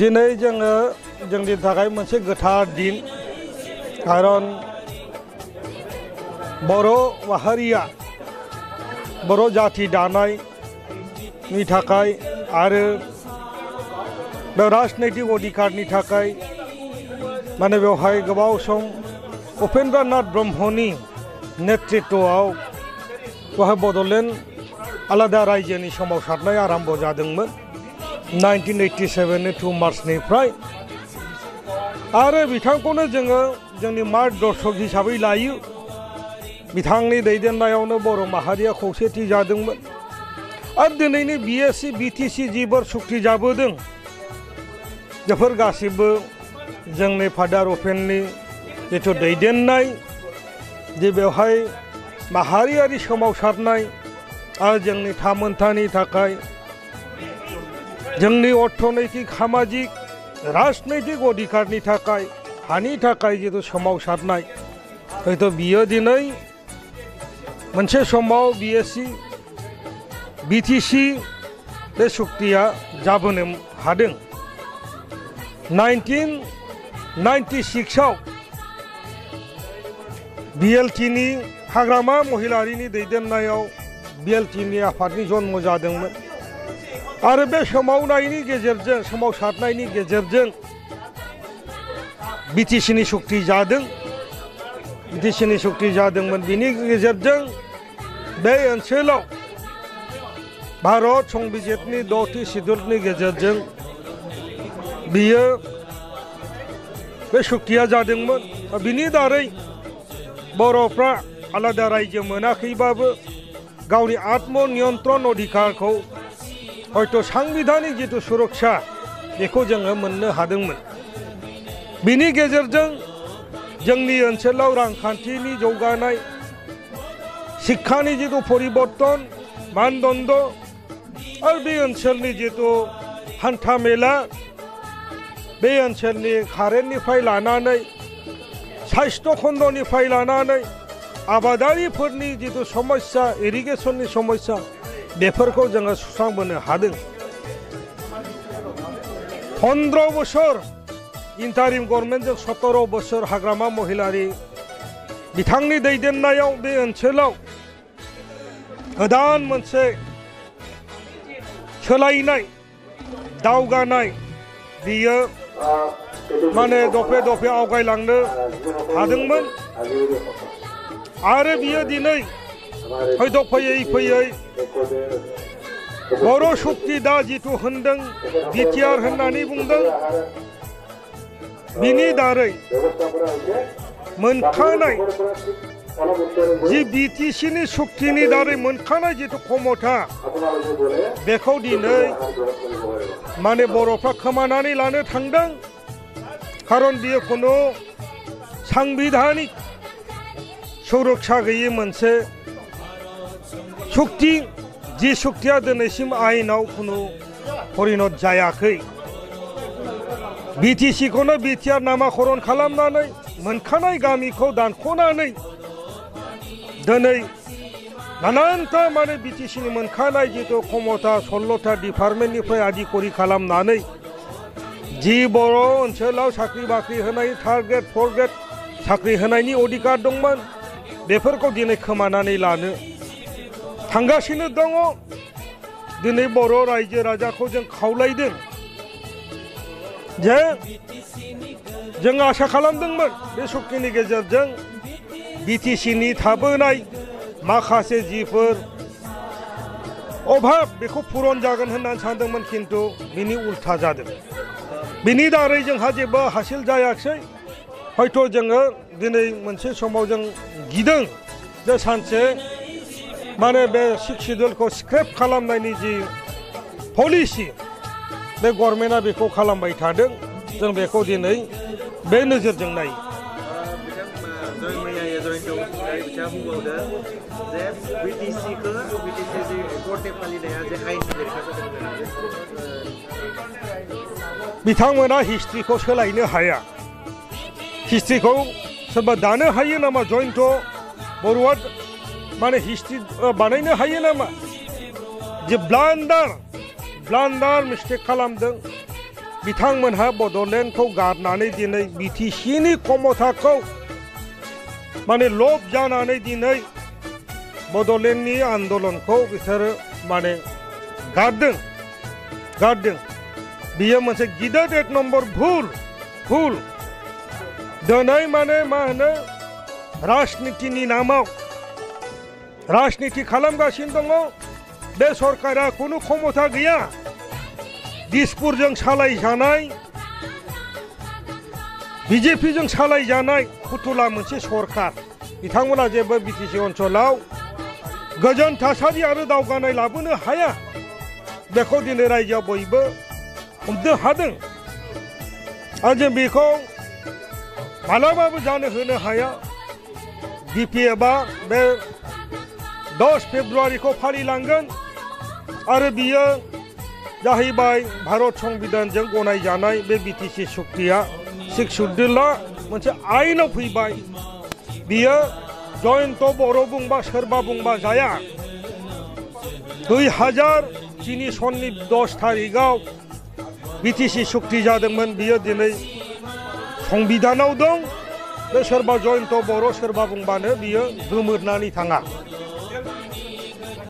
दिनै जोङो जोंनि थाखाय मोनसे गोथार दिन खारन बर' माहारिया बर' जाति दानायनि थाखाय आरो बे राजनैतिक अधिकारनि थाखाय माने बेवहाय गोबाव सम उपेन्द्रनाथ ब्रह्मनि नेतृत्वआव बेवहाय बड'लेण्ड आलादा रायजोनि सोमावसारनाय आरम्भ जादोंमोन 1987 2 मार्चनिफ्राय आरो बिथांखौनो जोङो जोंनि मार्गदर्शक हिसाबै लायो। बिथांनि दैदेननायावनो बर' माहारिया खौसेथि जादोंमोन आरो दिनैनि BSc BTC जिफोर सुक्ति जाबोदों बेफोर गासिबो जोंनि फादार उपेननि जिथु दैदेननाय जे बेवहाय माहारियारि सोमावसारनाय आरो जोंनि थामोनथानि थाखाय जोंनि अर्थनैतिक सामाजिक राजनैतिक अधिकारनि थाखाय हानि थाखाय जिथु सोमावसारनाय हयथ' बियो दिनै मोनसे समाव BSc BTC बे सुक्तिया जाबोनो हादों। 1996 आव BLTनि हाग्रामा महिलारिनि दैदेननायाव BLTनि आफादनि जन्म जादोंमोन आरो बे सोमावनायनि गेजेरजों सोमावसारनायनि गेजेरजों BTCनि सुक्ति जादों BTCनि सुक्ति जादोंमोन। बिनि गेजेरजों बे ओनसोलाव भारत संबिजितनि 6थि सिडुलनि गेजेरजों बियो बे सुक्तिया जादोंमोन। बिनि दारै बर'फ्रा आलादा रायजो मोनाखैबाबो गावनि आत्मनियन्त्रण अधिकारखौ हयथ' संबिधानिक जिथु सुरक्षा बेखौ जोङो मोननो हादोंमोन। बिनि गेजेरजों जोंनि ओनसोलाव रांखान्थिनि जौगानाय शिक्षानि जिथु परिबर्तन मानदण्ड आरो बे ओनसोलनि जिथु हान्था मेला बे ओनसोलनि कारेन्टनिफ्राय लानानै साइस्थ' खन्दनिफ्राय लानानै आबादारिफोरनि जिथु समस्या इरिगेसननि समस्या बेफोरखौ जोङो सुस्रांबोनो हादों। 15 बोसोर इन्टारिम गभर्नमेन्टजों 17 बोसोर हाग्रामा महिलारि बिथांनि दैदेननायाव बे ओनसोलाव गोदान मोनसे सोलायनाय दावगानाय बियो माने दफे दफे आवगायलांनो हादोंमोन आरो बियो दिनै हयथ' फैयै फैयै बर' सुक्ति दा जिथु होनदों बिटिआर होननानै बुंदों बिनि दारै मोनखानाय जि BTCनि सुक्तिनि दारै मोनखानाय जिथु क्षमता बेखौ दिनै माने बर'फ्रा खोमानानै लानो थांदों। खारन बियो खुनु सांबिधानिक सुरक्षा गैयै मोनसे सुक्ति जि सुक्तिया दिनैसिम आयेनाव खुनु परिणत जायाखै। BTCखौनो बिटिआर नामाकरण खालामनानै मोनखानाय गामिखौ दानख'नानै दिनै नानानथा माने BTCनि मोनखानाय जिथु क्षमता 16था डिपार्टमेन्टनिफ्राय आदिकरि खालामनानै जि बर' ओनसोलाव साख्रि बाख्रि होनाय 3 ग्रेड 4 ग्रेड साख्रि होनायनि अधिकार दंमोन बेफोरखौ दिनै खोमानानै लानो थांगासिनो दङ। दिनै बर' रायजो राजाखौ जों खावलायदों जे जों आसा खालामदोंमोन बे सुक्तिनि गेजेरजों BTCनि थाबोनाय माखासे जिफोर अभाब बेखौ पुरन जागोन होननानै सानदोंमोन खिन्थु बिनि उल्था जादों। बिनि दारै जोंहा जेबो हासिल जायाखै। हयथ' जोङो दिनै मोनसे समाव जों गिदों जे सानसे माने बे 6 सिडुलखौ स्क्रेप खालामनायनि जि पलिसि बे गभर्नमेन्टआ बेखौ खालामबाय थादों। जों बेखौ दिनै बे नोजोरजों नायो। बिथांमोना हिस्ट्रिखौ सोलायनो हाया। हिस्ट्रिखौ सोरबा दानो हायो नामा? जयन्त बरुवा माने हिस्ट्रि बानायनो हायो नामा? जे ब्लान्डार मिस्टेक खालामदों बिथांमोनहा बड'लेण्डखौ गारनानै दिनै बिटिसिनि खमथाखौ माने लब जानानै दिनै बड'लेण्डनि आन्दलनखौ बिसोरो माने गारदों बियो मोनसे गिदिर एक नम्बर भुल दिनै माने मा होनो राजनितिनि नामाव राजनिति खालामगासिनो दङ बे सरकारा खुनु खमथा गैया दिसपुरजों सालायजानाय बिजेपिजों सालायजानाय फुथुला मोनसे सरकार बिथांमोना जेबो बिटिसि ओनसोलाव गोजोन थासारि आरो दावगानाय लाबोनो हाया बेखौ दिनै रायजोआव बयबो हमनो हादों आरो जों बेखौ मालाबाबो जानो होनो हाया बिपिएफआ बे 10 फेब्रुवारिखौ फालिलांगोन आरो बियो जाहैबाय भारत संबिधानजों गनायजानाय बे बिटिसि सुक्तिया 6 शेड्युलआ मोनसे आयेनाव फैबाय बियो जयन्त बर' बुंबा सोरबा बुंबा जाया 2003 सननि 10 थारिखआव बिटिसि सुक्ति जादोंमोन बियो दिनै संबिधानाव दं बे सोरबा जयन्त बर' सोरबा बुंबानो बियो गोमोरनानै थाङा